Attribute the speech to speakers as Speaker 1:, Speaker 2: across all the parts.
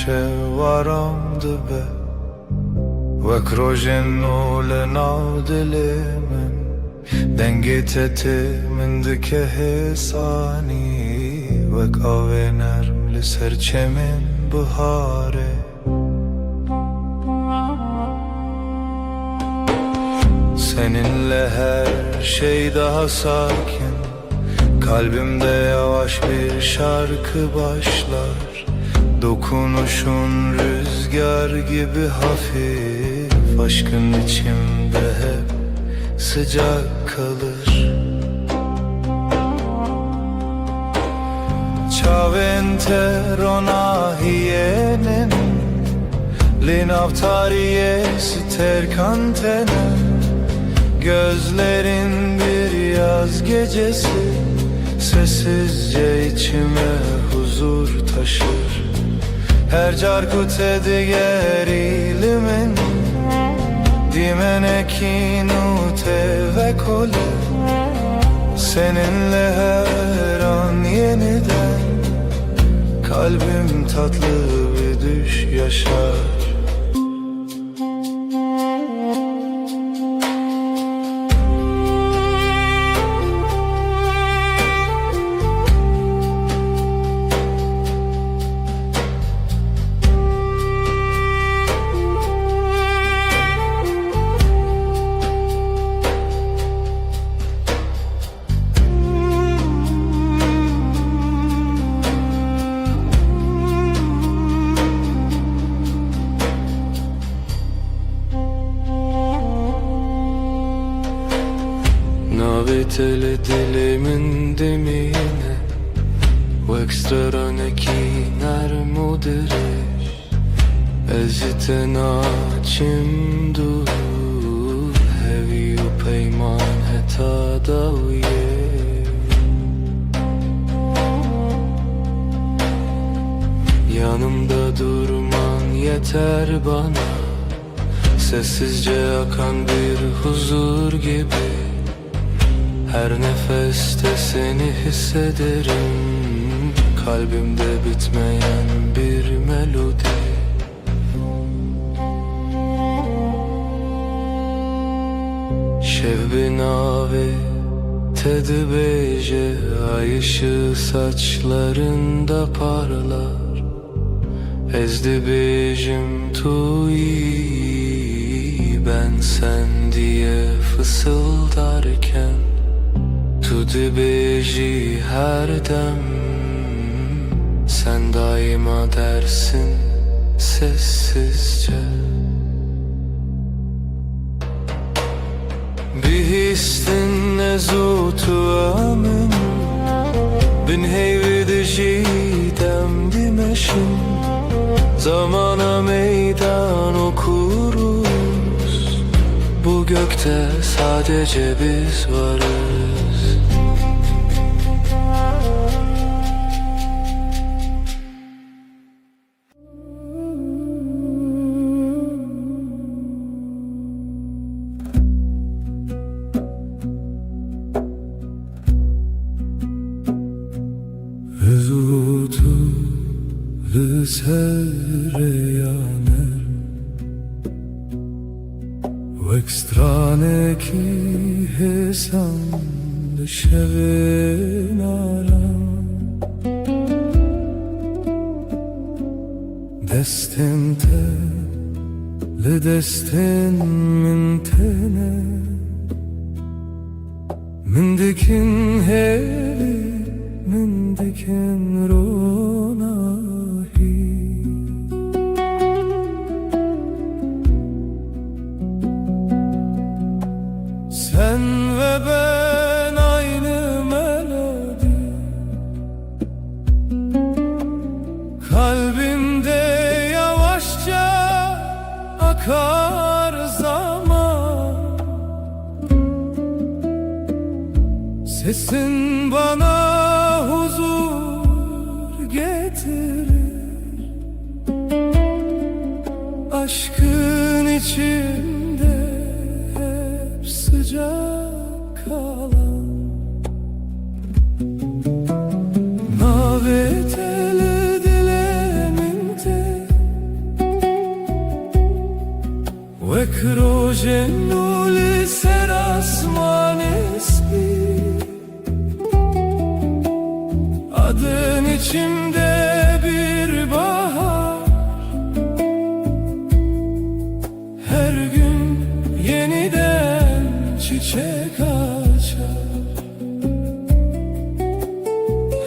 Speaker 1: شوارم دبه وک روژنو لناو دل من دنگیتت من دکه حسانی وک آوه نرم لسر چمن بهاره Seninle her şey daha sakin, kalbimde yavaş bir şarkı başlar. Dokunuşun rüzgar gibi hafif, aşkın içimde hep sıcak kalır. Ciao entero hienen, l'inavtarie sterkantene. Gözlerin bir yaz gecesi, sessizce içime huzur taşır. Her carkute digerimin, dimenekinu ve kole. Seninle her an yeniden, kalbim tatlı bir düş yaşar.
Speaker 2: Navitele dilimin demine Vek straneki nermudirish Ezite naçim dur Hevi u peyman heta davye Yanımda durman yeter bana Sessizce akan bir huzur gibi Her nefeste seni hissederim Kalbimde bitmeyen bir melodi Şev nave tedbeje Ay ışığı saçlarında parlar Ezdi bejim tuyi Ben sen diye fısıldarken Tu dibeji her dem Sen daima dersin sessizce Bir histin nezutu amin Bin heyvi dijidem dimeşin Zamana meydan okuruz Bu gökte sadece biz varız
Speaker 1: Vezutu sereyaner Vek strane ki hesam Şevenaram Destente le destin min tene Min dikin heli Min dikin ronahi Sen ve ben aynı melodi Kalbimde yavaşça akar zaman Sesin bana huzur getirir Aşkın içinde hep sıcak kalan Naveteli dileminde
Speaker 2: وكروجنو لسر asman ismi, adın içimde bir bahar. Her gün yeniden çiçek açar.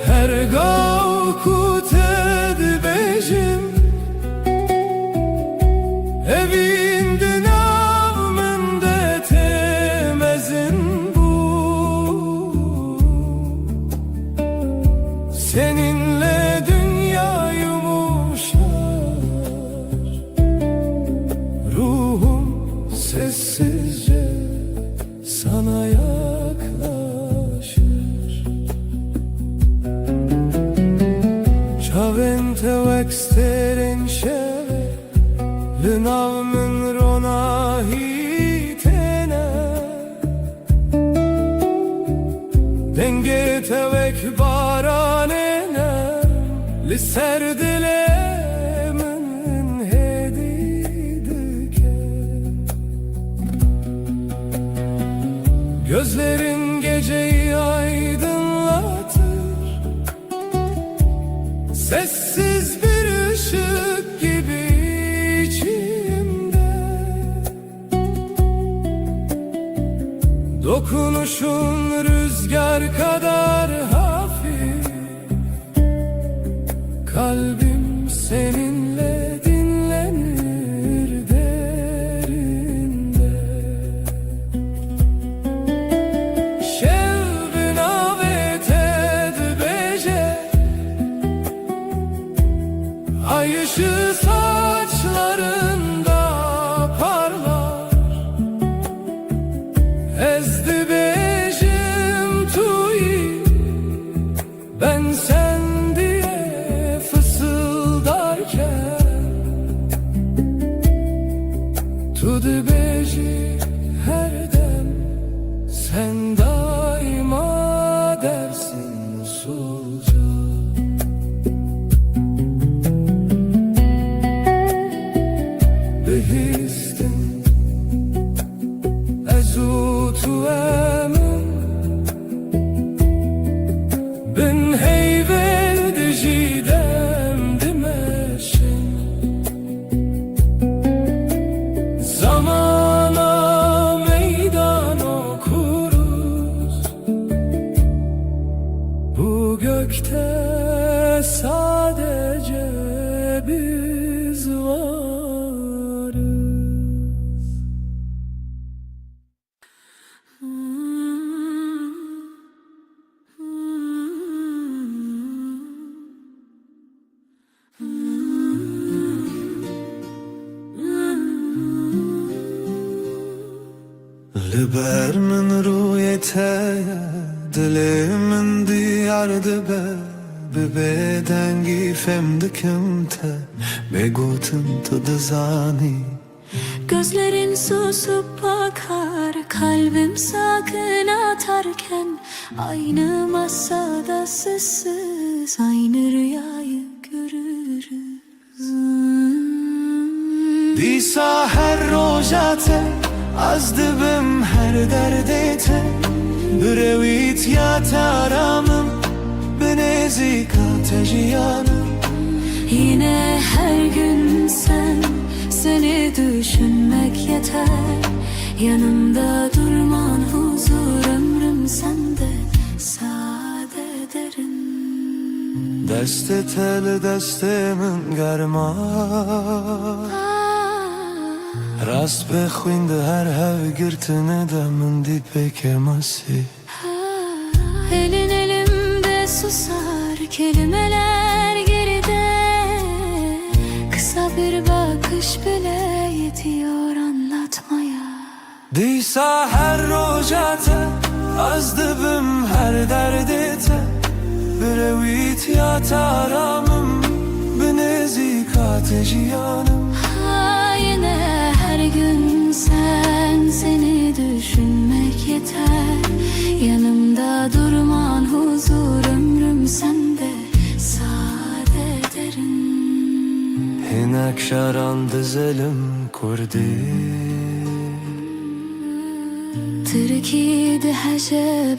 Speaker 2: Her gavkut edbejim evinde namında temezin bu. Seninle dünya yumuşar, ruhum sessizce sana yaklaşır. Çavente veksterin şeve Lınavmın rona hitene, denge tevek baranene Liser dilemin hedidike. Gözlerin geceyi aydınlatır, sessiz bir ışık gibi içimde. Dokunuşun rüzgar kadar hafif, kalbim seninle dinlenir derinde. Şevbin avet edbece, ay ışığı saçlarında parlar. Ezdi bejim tuyi, ben sen diye fısıldarken. Tudu beji her dem, sen daima dersin sulca. Behistin ezutu emin, bin heyvel dijidem dimeşin. Zamana meydan okuruz, bu gökte sadece biz varız.
Speaker 1: لبر من رویته دل من دیار دبه ببدنگی فم دکمته بگوتم تو دزانی.
Speaker 3: Gözlerin susup bakar, kalbim sakın atarken. Aynı masada sessiz, aynı rüyayı görürüz.
Speaker 1: دیسا هر روزاته از دبم her derdete برویت یا ترامم بنزیک تجیانم.
Speaker 3: Yine her gün sen, seni düşünmek yeter. Yanımda durman huzur, ömrüm sende sade derin.
Speaker 1: دست تل دست من گرما راست بخوین ده هر هفگرتنه ده من دی پکماسی.
Speaker 3: Elin elimde susar, kelimeler geride. Kısa bir bakış bile yetiyor anlatmaya.
Speaker 1: دیسا هر روزاته از دبم her derdete برویت یا ترامم بنزیک تجیانم.
Speaker 3: Yine her gün sen, seni düşünmek yeter. Yanımda durman huzur, ömrüm sende sade derin.
Speaker 1: Hinek şaran dizelim kurdi
Speaker 3: تركي دهشة